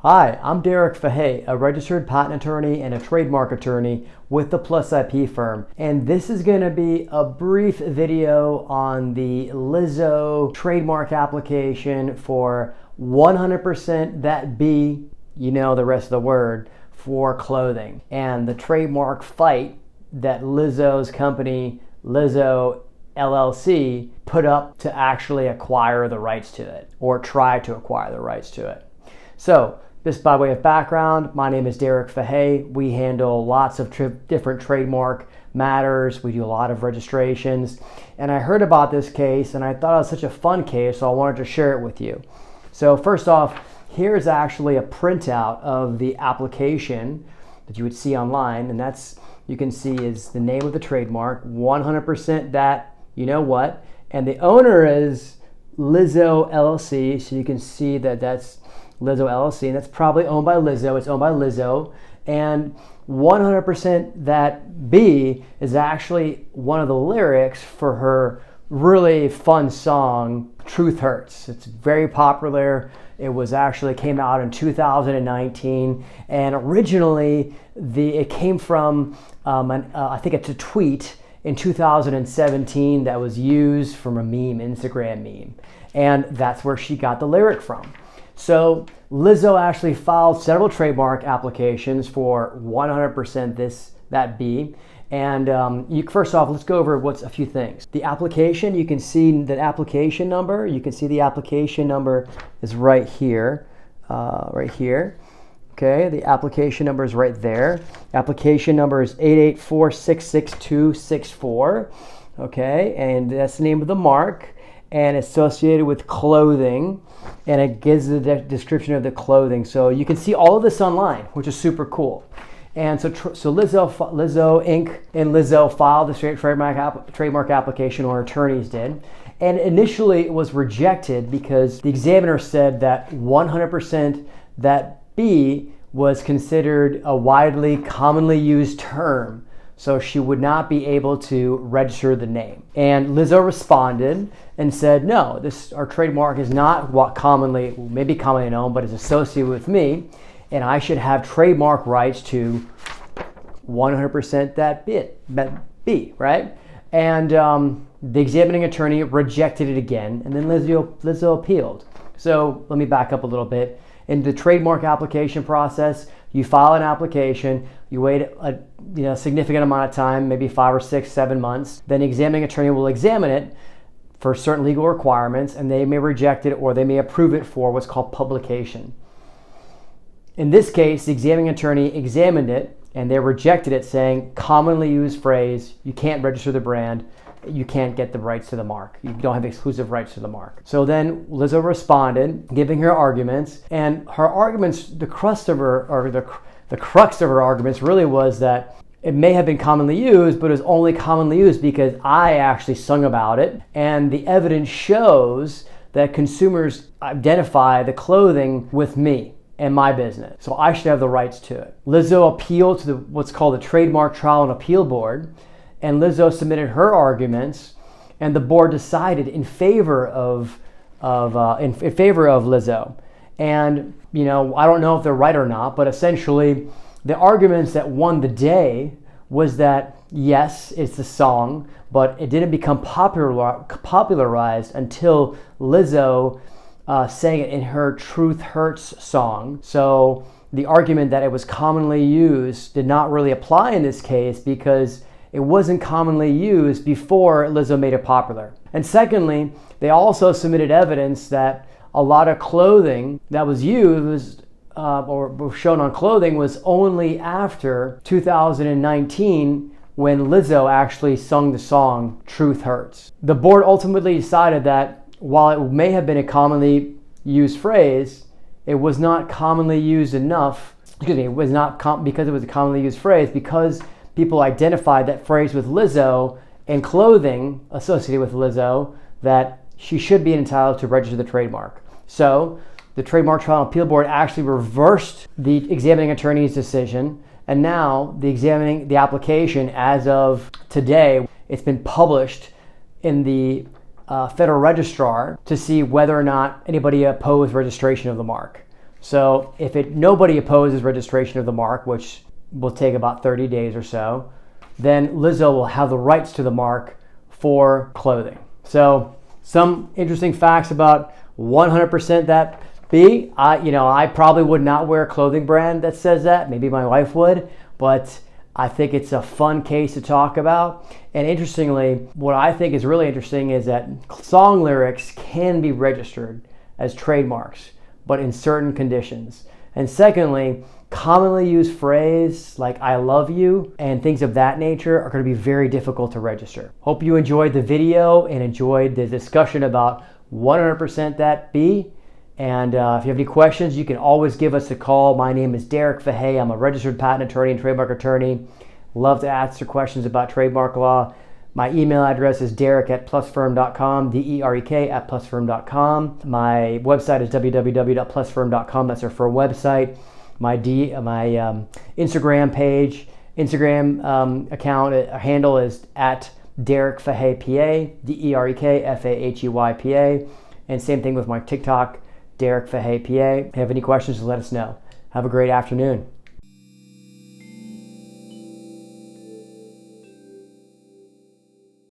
Hi, I'm Derek Fahey, a registered patent attorney and a trademark attorney with the Plus IP firm. And this is going to be a brief video on the Lizzo trademark application for 100% that B, you know the rest of the word, for clothing. And the trademark fight that Lizzo's company, Lizzo LLC, put up to actually acquire the rights to it, or try to acquire the rights to it. So, just by way of background, my name is Derek Fahey. We handle lots of different trademark matters. We do a lot of registrations. And I heard about this case and I thought it was such a fun case, so I wanted to share it with you. So first off, here's actually a printout of the application that you would see online. And that's, you can see, is the name of the trademark, 100% that, you know what. And the owner is Lizzo LLC. So you can see that that's Lizzo LLC, and that's probably owned by Lizzo. It's owned by Lizzo. And 100% that B is actually one of the lyrics for her really fun song, Truth Hurts. It's very popular. It was actually came out in 2019. And originally, it came from, I think it's a tweet in 2017 that was used from a meme, Instagram meme. And that's where she got the lyric from. So Lizzo actually filed several trademark applications for 100% that B. And first off, let's go over a few things. The application, you can see the application number. You can see the application number is right here, Okay, the application number is right there. Application number is 884-66264. Okay, and that's the name of the mark, and associated with clothing, and it gives the description of the clothing. So you can see all of this online, which is super cool. And so Lizzo Inc. and Lizzo filed the trademark application, or attorneys did. And initially it was rejected because the examiner said that 100% that B was considered a widely commonly used term. So she would not be able to register the name. And Lizzo responded and said, no, our trademark is not what maybe commonly known, but is associated with me, and I should have trademark rights to 100% that B, right? And the examining attorney rejected it again, and then Lizzo appealed. So let me back up a little bit. In the trademark application process, you file an application, you wait a significant amount of time, maybe 5 or 6, 7 months. Then the examining attorney will examine it for certain legal requirements, and they may reject it or they may approve it for what's called publication. In this case, the examining attorney examined it and they rejected it, saying commonly used phrase, you can't register the brand, you can't get the rights to the mark. You don't have exclusive rights to the mark. So then Lizzo responded, giving her arguments, and her arguments, the crux of her arguments really was that it may have been commonly used, but it was only commonly used because I actually sung about it, and the evidence shows that consumers identify the clothing with me and my business, so I should have the rights to it. Lizzo appealed to what's called the Trademark Trial and Appeal Board, and Lizzo submitted her arguments, and the board decided in favor of Lizzo. And I don't know if they're right or not, but essentially the arguments that won the day was that yes, it's the song, but it didn't become popularized until Lizzo sang it in her Truth Hurts song. So the argument that it was commonly used did not really apply in this case because it wasn't commonly used before Lizzo made it popular. And secondly, they also submitted evidence that a lot of clothing that was used or was shown on clothing was only after 2019 when Lizzo actually sung the song Truth Hurts. The board ultimately decided that while it may have been a commonly used phrase, it was not commonly used enough, because it was a commonly used phrase, because people identified that phrase with Lizzo and clothing associated with Lizzo, that she should be entitled to register the trademark. So the Trademark Trial and Appeal Board actually reversed the examining attorney's decision, and now the application, as of today, it's been published in the Federal Registrar to see whether or not anybody opposed registration of the mark. So if nobody opposes registration of the mark, which will take about 30 days or so, then Lizzo will have the rights to the mark for clothing. So some interesting facts about 100% that B. I probably would not wear a clothing brand that says that. Maybe my wife would, but I think it's a fun case to talk about. And interestingly, what I think is really interesting is that song lyrics can be registered as trademarks, but in certain conditions. And secondly, commonly used phrase like I love you and things of that nature are going to be very difficult to register. Hope you enjoyed the video and enjoyed the discussion about 100% that B. And if you have any questions, you can always give us a call. My name is Derek Fahey. I'm a registered patent attorney and trademark attorney. Love to answer questions about trademark law. My email address is derek@plusfirm.com, DEREK@plusfirm.com. My website is www.plusfirm.com. That's our firm website. My Instagram page, account handle is at Derek Fahey PA, DEREKFAHEYPA. And same thing with my TikTok, Derek Fahey PA. If you have any questions, let us know. Have a great afternoon.